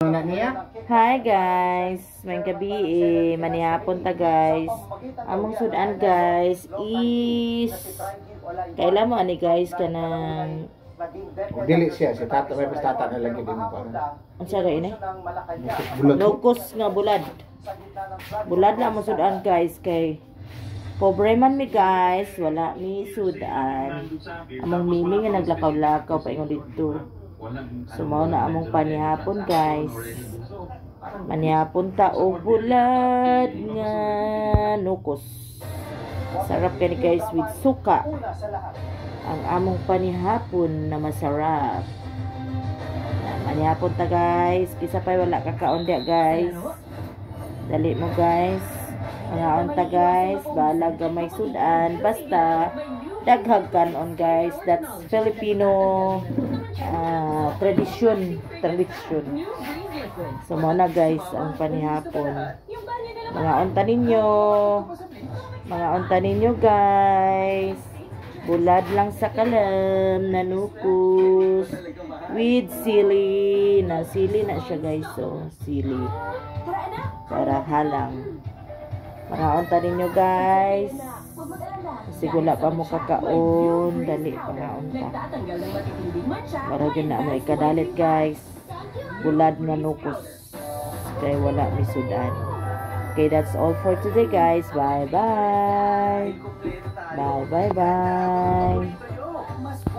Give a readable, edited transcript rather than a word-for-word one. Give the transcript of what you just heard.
Hi guys, may gabi manihapon ta guys. Among sudan guys is kailan mo ani guys kanang dili siya si tata may pastata na lagi din pa. unsa ra ini? Bulag. Locos nga bulad. Bulad na mo sudan guys kay pobre man mi guys, wala mi sudan. Among mimi nga naglakaw-lakaw pa ingon dito. Sumaw na among panihapon guys. Manihapon ta og bulad nga nukos. Sarap kani guys with suka. Ang among panihapon na masarap. Manihapon ta guys. Kisa pa'y wala kakaon dia guys. Dali mo guys. Manihapon ta guys. Balag gamay sudan. Basta daghag kanon guys. That's Filipino tradition. So muna guys ang panihapon. Mga unta ninyo guys. Bulad lang sa kalam na nukos with sili. Sili na siya guys. So sili para halang. Mga unta ninyo guys. Kasi wala pa mo kakaon. Dali pa nga unta. Para dyan na mo ikadalit guys. Bulad nga nukos. Kaya wala mi sudan. Okay, that's all for today guys. Bye bye. Bye bye bye.